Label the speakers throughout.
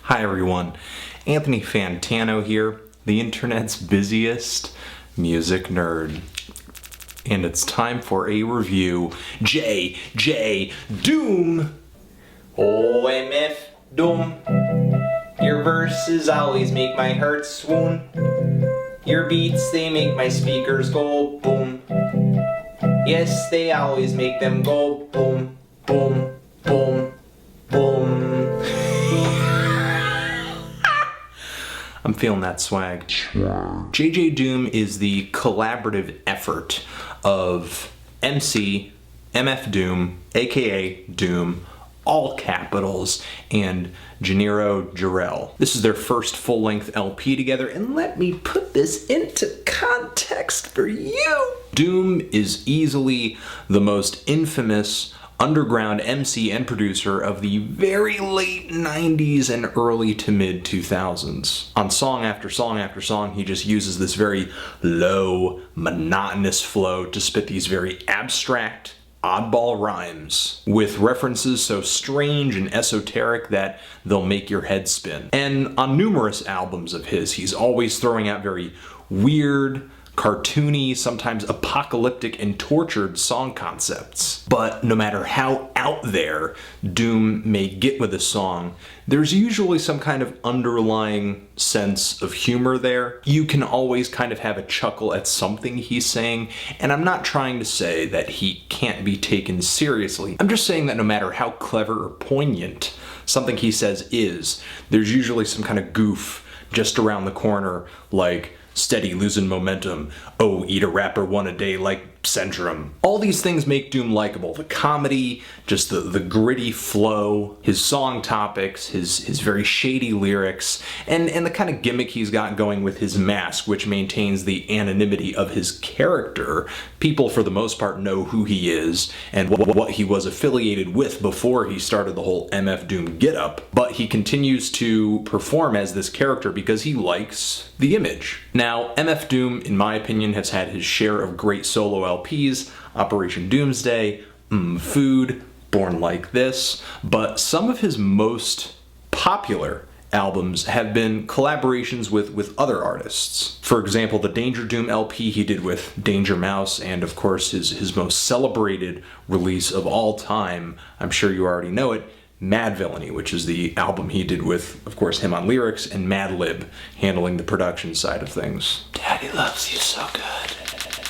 Speaker 1: Hi everyone, Anthony Fantano here, the internet's busiest music nerd. And it's time for a review. J. Doom! Oh, MF Doom. Your verses always make my heart swoon. Your beats, they make my speakers go boom. Yes, they always make them go boom, boom, boom, boom. I'm feeling that swag. JJ Doom is the collaborative effort of MC, MF Doom, aka Doom, all capitals, and Jneiro Jarel. This is their first full-length LP together, and let me put this into context for you. Doom is easily the most infamous underground MC and producer of the very late 90s and early to mid 2000s. On song after song after song, he just uses this very low, monotonous flow to spit these very abstract, oddball rhymes with references so strange and esoteric that they'll make your head spin. And on numerous albums of his, he's always throwing out very weird, cartoony, sometimes apocalyptic and tortured song concepts. But no matter how out there Doom may get with a song, there's usually some kind of underlying sense of humor there. You can always kind of have a chuckle at something he's saying, and I'm not trying to say that he can't be taken seriously. I'm just saying that no matter how clever or poignant something he says is, there's usually some kind of goof just around the corner, like steady losing momentum, oh, eat a rapper one a day like Centrum. All these things make Doom likable. The comedy, just the gritty flow, his song topics, his very shady lyrics, and the kind of gimmick he's got going with his mask, which maintains the anonymity of his character. People, for the most part, know who he is and what he was affiliated with before he started the whole MF Doom getup, but he continues to perform as this character because he likes the image. Now, MF Doom, in my opinion, has had his share of great solo LPs, Operation Doomsday, Food, Born Like This, but some of his most popular albums have been collaborations with other artists. For example, the Danger Doom LP he did with Danger Mouse, and of course his most celebrated release of all time, I'm sure you already know it, Madvillain, which is the album he did with, of course, him on lyrics and Madlib handling the production side of things. Daddy loves you so good.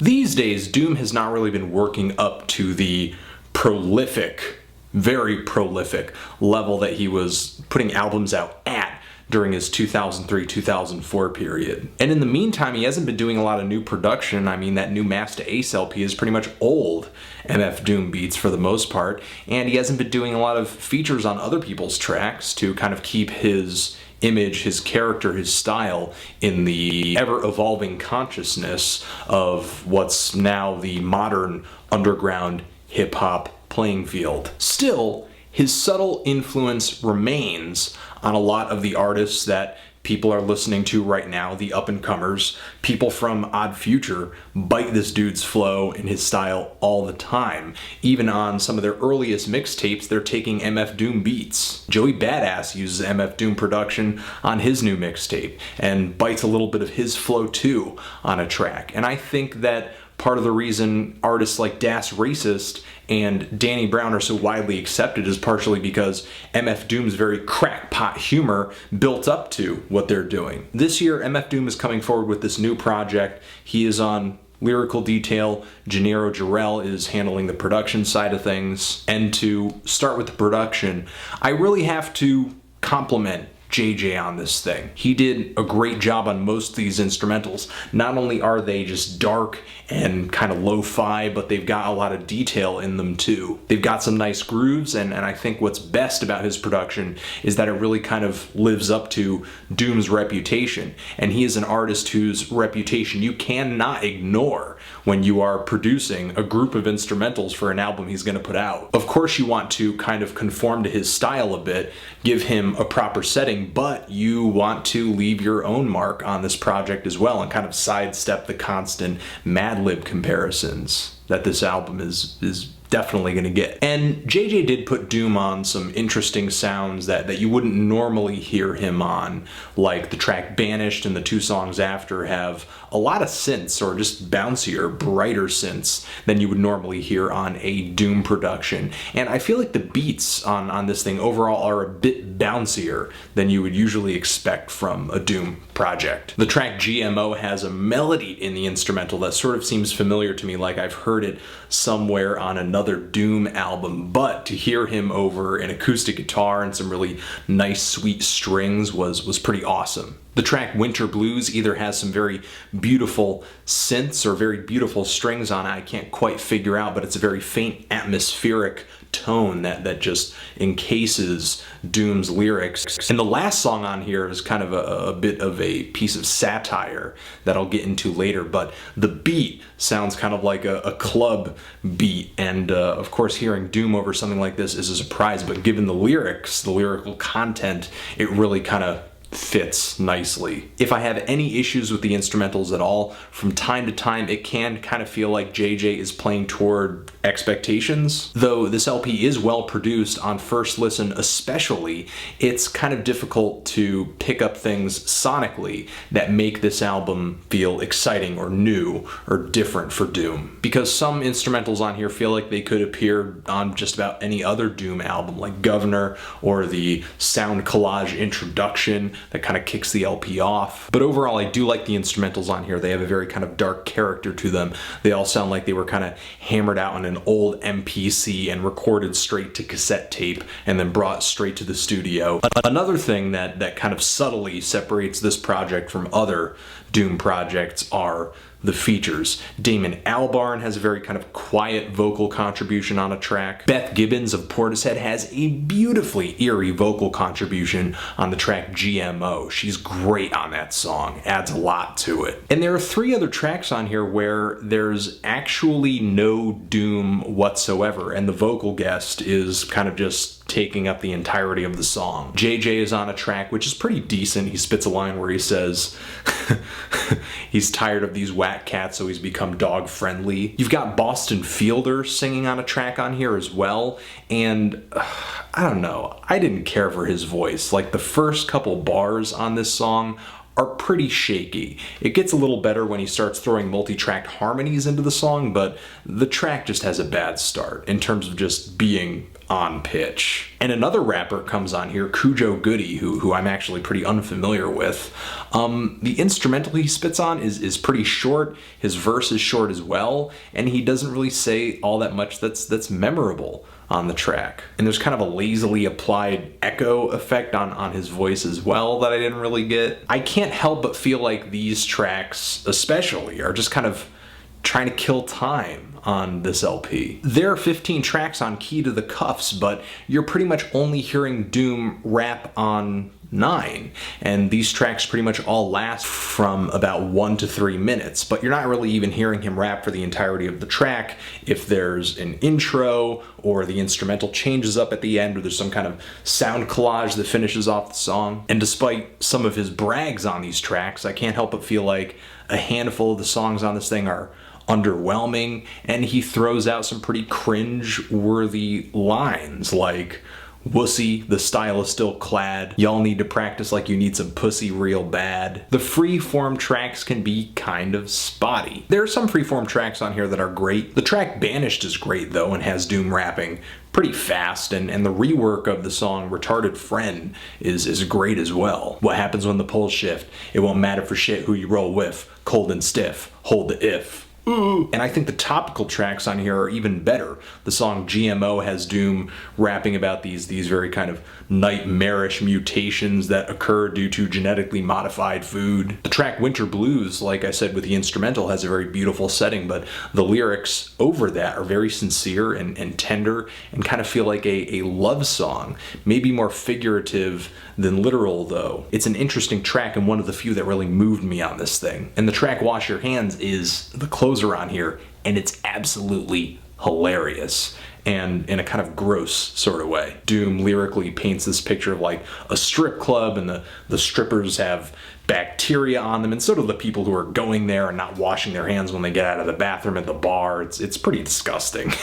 Speaker 1: These days, Doom has not really been working up to the prolific, very prolific level that he was putting albums out at during his 2003-2004 period. And in the meantime, he hasn't been doing a lot of new production. I mean, that new Master Ace LP is pretty much old MF Doom beats for the most part, and he hasn't been doing a lot of features on other people's tracks to kind of keep his image, his character, his style in the ever-evolving consciousness of what's now the modern underground hip-hop playing field. Still, his subtle influence remains on a lot of the artists that people are listening to right now, the up-and-comers. People from Odd Future bite this dude's flow and his style all the time. Even on some of their earliest mixtapes, they're taking MF Doom beats. Joey Badass uses MF Doom production on his new mixtape and bites a little bit of his flow too on a track. And I think that part of the reason artists like Das Racist and Danny Brown are so widely accepted is partially because MF Doom's very crackpot humor built up to what they're doing. This year, MF Doom is coming forward with this new project. He is on lyrical detail. Jneiro Jarel is handling the production side of things. And to start with the production, I really have to compliment JJ on this thing. He did a great job on most of these instrumentals. Not only are they just dark and kind of lo-fi, but they've got a lot of detail in them too. They've got some nice grooves, and I think what's best about his production is that it really kind of lives up to Doom's reputation. And he is an artist whose reputation you cannot ignore when you are producing a group of instrumentals for an album he's going to put out. Of course you want to kind of conform to his style a bit, give him a proper setting, but you want to leave your own mark on this project as well and kind of sidestep the constant Madlib comparisons. that this album is definitely going to get. And JJ did put Doom on some interesting sounds that you wouldn't normally hear him on, like the track Banished and the two songs after have a lot of synths, or just bouncier, brighter synths than you would normally hear on a Doom production. And I feel like the beats on this thing overall are a bit bouncier than you would usually expect from a Doom project. The track GMO has a melody in the instrumental that sort of seems familiar to me, like I've heard it somewhere on another Doom album, but to hear him over an acoustic guitar and some really nice sweet strings was pretty awesome. The track Winter Blues either has some very beautiful synths or very beautiful strings on it, I can't quite figure out, but it's a very faint atmospheric tone that just encases Doom's lyrics. And the last song on here is kind of a bit of a piece of satire that I'll get into later, but the beat sounds kind of like a club beat, and of course hearing Doom over something like this is a surprise, but given the lyrics, the lyrical content, it really kind of fits nicely. If I have any issues with the instrumentals at all, from time to time it can kind of feel like JJ is playing toward expectations. Though this LP is well produced, on first listen especially, it's kind of difficult to pick up things sonically that make this album feel exciting or new or different for Doom. Because some instrumentals on here feel like they could appear on just about any other Doom album, like Guv'nor or the sound collage introduction that kind of kicks the LP off. But overall, I do like the instrumentals on here. They have a very kind of dark character to them. They all sound like they were kind of hammered out on an old MPC and recorded straight to cassette tape and then brought straight to the studio. Another thing that kind of subtly separates this project from other Doom projects are the features. Damon Albarn has a very kind of quiet vocal contribution on a track. Beth Gibbons of Portishead has a beautifully eerie vocal contribution on the track GMO. She's great on that song, adds a lot to it. And there are 3 other tracks on here where there's actually no Doom whatsoever, and the vocal guest is kind of just taking up the entirety of the song. JJ is on a track which is pretty decent. He spits a line where he says he's tired of these whack cats, so he's become dog friendly. You've got Boston Fielder singing on a track on here as well, and I don't know, I didn't care for his voice. Like, the first couple bars on this song are pretty shaky. It gets a little better when he starts throwing multi-tracked harmonies into the song, but the track just has a bad start in terms of just being on pitch. And another rapper comes on here, Cujo Goody, who I'm actually pretty unfamiliar with. The instrumental he spits on is pretty short, his verse is short as well, and he doesn't really say all that much that's memorable on the track. And there's kind of a lazily applied echo effect on his voice as well that I didn't really get. I can't help but feel like these tracks especially are just kind of trying to kill time on this LP. There are 15 tracks on Key to the Kuffs, but you're pretty much only hearing Doom rap on 9, and these tracks pretty much all last from about 1 to 3 minutes, but you're not really even hearing him rap for the entirety of the track. If there's an intro or the instrumental changes up at the end, or there's some kind of sound collage that finishes off the song. And despite some of his brags on these tracks, I can't help but feel like a handful of the songs on this thing are underwhelming, and he throws out some pretty cringe-worthy lines like, "Wussy, the style is still clad. Y'all need to practice like you need some pussy real bad." The free-form tracks can be kind of spotty. There are some free-form tracks on here that are great. The track Banished is great though, and has Doom rapping pretty fast, and the rework of the song Retarded FREN is great as well. What happens when the poles shift? It won't matter for shit who you roll with. Cold and stiff. Hold the if. Ooh. And I think the topical tracks on here are even better. The song GMO has Doom rapping about these very kind of nightmarish mutations that occur due to genetically modified food. The track Winter Blues, like I said with the instrumental, has a very beautiful setting, but the lyrics over that are very sincere and tender and kind of feel like a love song, maybe more figurative than literal though. It's an interesting track and one of the few that really moved me on this thing. And the track Wash Your Hands is the closer on here, and it's absolutely hilarious, and in a kind of gross sort of way. Doom lyrically paints this picture of like a strip club, and the strippers have bacteria on them, and so do the people who are going there and not washing their hands when they get out of the bathroom at the bar. It's pretty disgusting.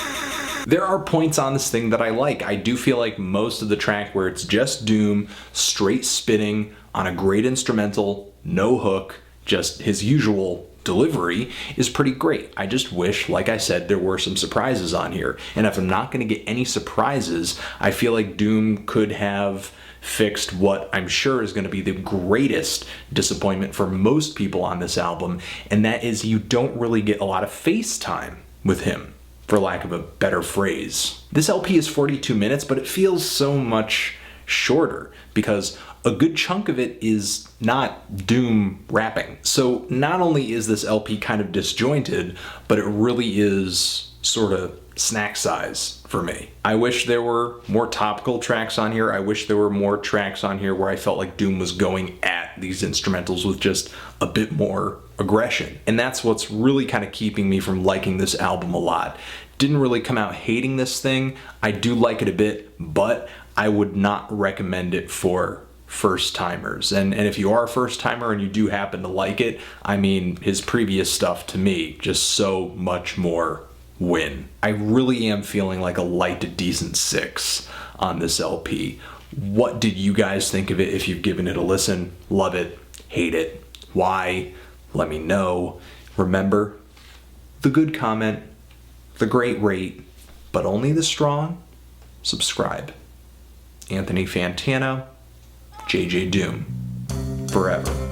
Speaker 1: There are points on this thing that I like. I do feel like most of the track where it's just Doom straight spitting on a great instrumental, no hook, just his usual delivery is pretty great. I just wish, like I said, there were some surprises on here. And if I'm not going to get any surprises, I feel like Doom could have fixed what I'm sure is going to be the greatest disappointment for most people on this album, and that is you don't really get a lot of face time with him, for lack of a better phrase. This LP is 42 minutes, but it feels so much shorter because a good chunk of it is not Doom rapping. So not only is this LP kind of disjointed, but it really is sort of snack size for me. I wish there were more topical tracks on here. I wish there were more tracks on here where I felt like Doom was going at these instrumentals with just a bit more aggression. And that's what's really kind of keeping me from liking this album a lot. Didn't really come out hating this thing. I do like it a bit, but I would not recommend it for first timers. And if you are a first timer and you do happen to like it, I mean, his previous stuff to me, just so much more win. I really am feeling like a light to decent 6 on this LP. What did you guys think of it if you've given it a listen? Love it, hate it, why? Let me know. Remember, the good comment, the great rate, but only the strong, subscribe. Anthony Fantano, JJ Doom, forever.